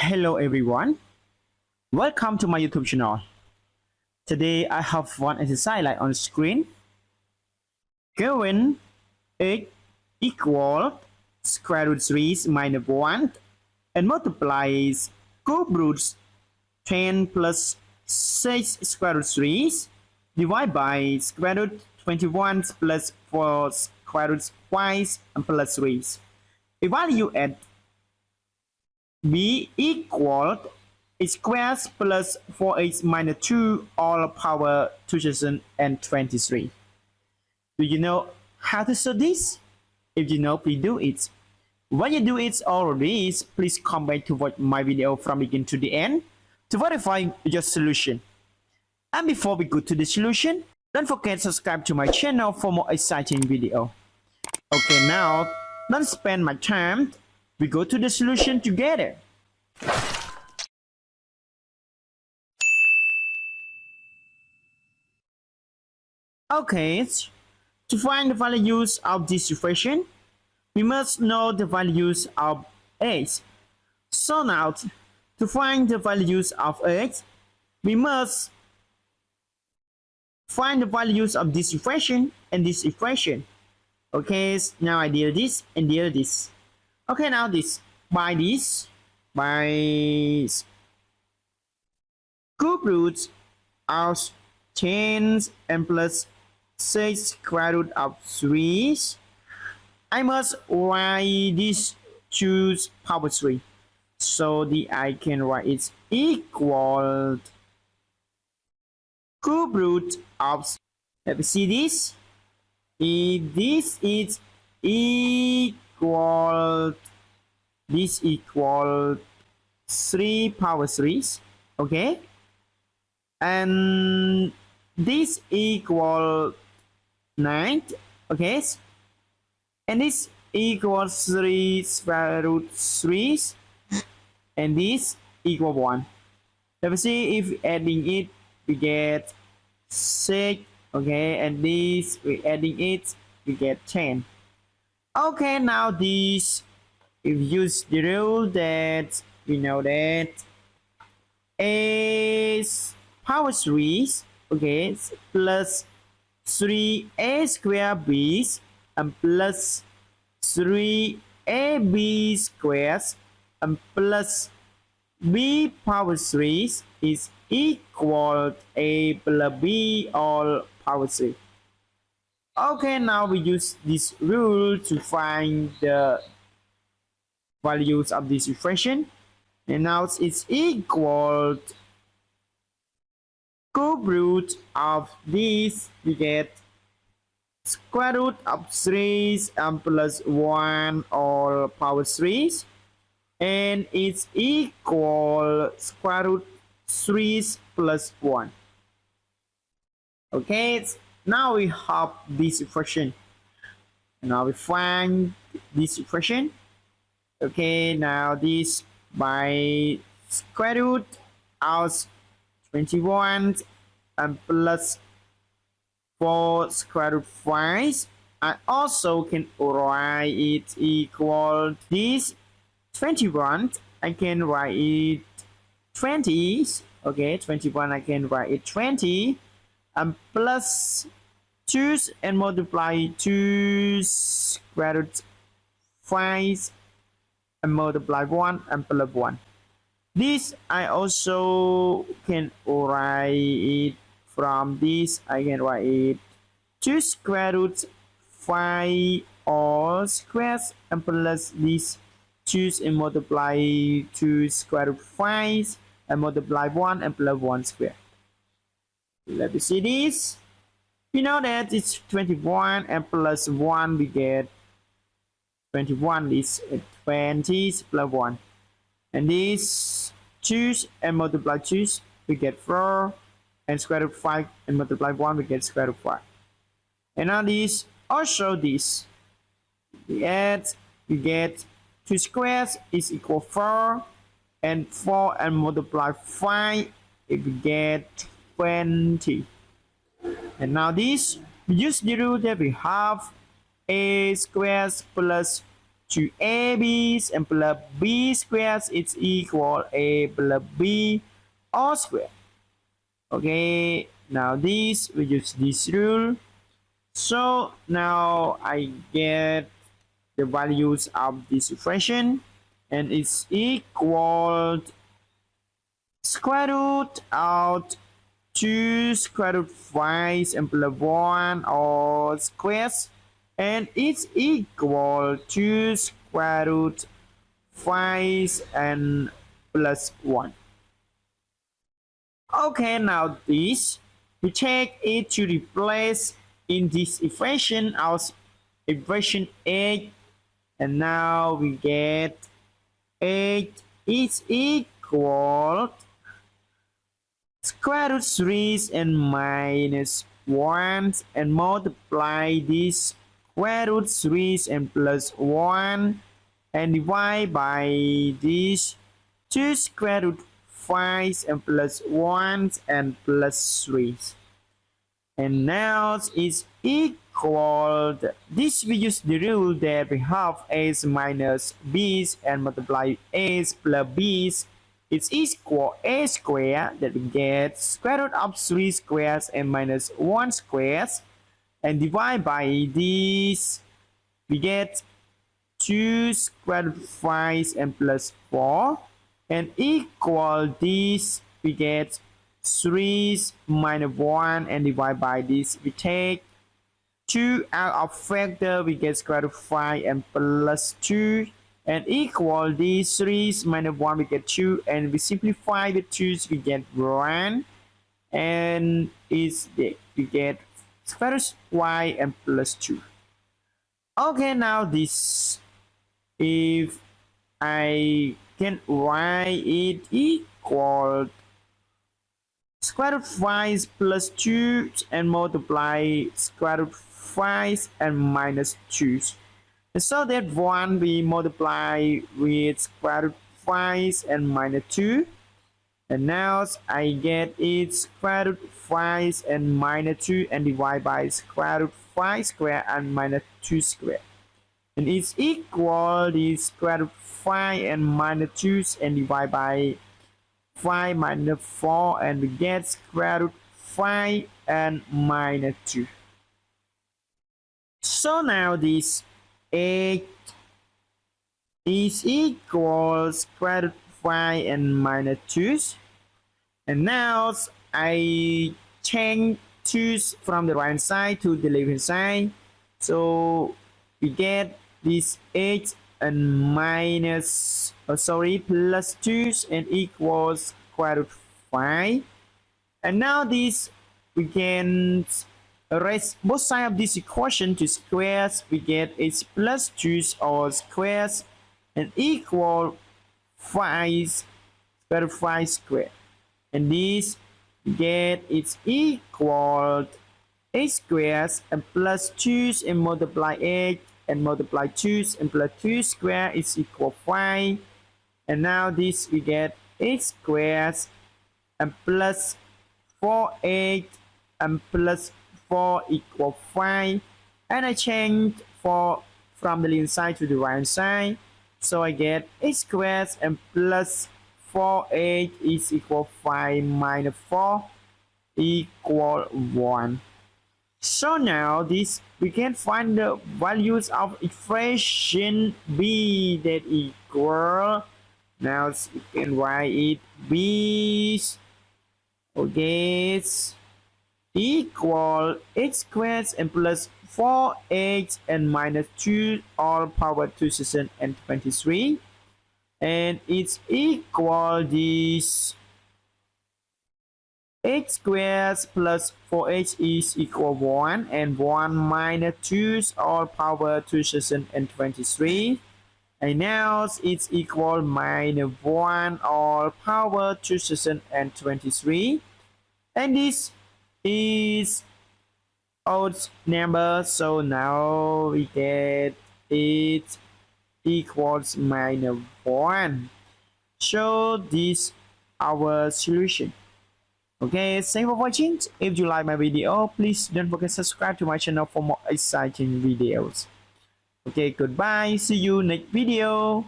Hello everyone, welcome to my YouTube channel. Today I have one exercise like on screen. Given x equal square root 3 minus 1 and multiplies cube root 10 plus 6 square root 3 divided by square root 21 plus 4 square root 5 and plus 3. Evaluate b equal x squared plus 4x minus 2 all power 2023. Do you know how to solve this? If you know, please do it. When you do it already, please come back to watch my video from beginning to the end to verify your solution. And before we go to the solution, don't forget to subscribe to my channel for more exciting video. Okay, now don't spend my time. We go to the solution together. Okay, to find the values of this equation, we must know the values of x. So now, to find the values of x, we must find the values of this equation and this equation. Okay, now I did this and did this. Okay, now by cube roots of 10 and plus 6 square root of 3, I must write this to power 3. So I can write it equal cube root of, let me see this. This is equal 3 power 3, okay, and this equal 9, okay, and this equals 3 square root 3, and this equal 1. Let me see, if adding it we get 6, okay, and this we adding it we get 10. Okay, now this, if we use the rule that we know that a power 3, okay, plus 3a squared b and plus 3ab squared and plus b power 3 is equal a plus b all power 3. Okay, now we use this rule to find the values of this equation, and now it's equal cube root of this, we get square root of 3 and plus 1 all power 3, and it's equal square root 3 plus 1. Okay, now we have this equation. Now we find this equation. Okay, now this by square root of 21 and plus 4 square root 5. I also can write it equal this 21. I can write it 20. Okay, 21 I can write it 20 and plus 2 and multiply 2 square root 5 and multiply 1 and plus 1. This I also can write it from this. I can write it 2 square root 5 all squares and plus this 2 and multiply 2 square root 5 and multiply 1 and plus 1 square. Let me see this. We know that it's 21 and plus 1 we get 21 is 20 plus 1. And this 2 and multiply 2 we get 4, and square root 5 and multiply 1 we get square root 5. And now this also this, we add, we get 2 squares is equal 4, and 4 and multiply 5 we get 20. And now this, we use the rule that we have a squared plus 2ab's and plus b squared is equal a plus b all squared. Okay, now this we use this rule. So now I get the values of this expression, and it's equal square root out 2 square root 5 and plus 1 all squares, and it's equal to square root 5 and plus 1. Okay, now this we take it to replace in this equation as equation 8, and now we get 8 is equal square root 3 and minus 1, and multiply this square root 3 and plus 1 and divide by this 2 square root 5 and plus 1 and plus 3. And now it's equal, this we use the rule that we have a minus b and multiply a plus b. It's equal a squared, that we get square root of 3 squares and minus 1 squares, and divide by this we get 2 square root 5 and plus 4, and equal this we get 3 minus 1 and divide by this we take 2 out of factor, we get square root 5 and plus 2, and equal these 3 minus 1 we get 2, and we simplify the 2's we get 1, and is we get square root y and plus 2. Okay, now this, if I can write it equal square root 5 plus 2 and multiply square root 5 and minus 2. And so that 1 we multiply with square root 5 and minus 2. And now I get it square root 5 and minus 2 and divide by square root 5 square and minus 2 square. And it's equal the square root 5 and minus 2 and divide by 5 minus 4, and we get square root 5 and minus 2. So now this 8 is equal square root 5 and minus 2. And now I change 2 from the right hand side to the left hand side. So we get this 8 and minus, plus 2 and equals square root 5. And now this we can raise both sides of this equation to squares. We get it's plus 2 all squares and equal 5 square root 5 square. And this we get it's equal 8 squares and plus 2 and multiply 8 and multiply 2 and plus 2 square is equal 5. And now this we get 8 squares and plus 4/8 and plus 4 equal 5. And I change 4 from the left side to the right side. So I get 8 squares and plus 4/8 is equal 5 minus 4 equal 1. So now this we can find the values of expression b that equal. Now we can write it b, okay, it's equal 8 squared and plus 4/8 and minus 2 all power 2023, and it's equal this 8 squared plus 4/8 is equal 1, and 1 minus 2 all power 2023, and now it's equal minus 1 all power 2023, and this is odd number, so now we get it equals minus 1. So this our solution. Okay, thank you for watching. If you like my video, please don't forget to subscribe to my channel for more exciting videos. Okay, goodbye. See you next video.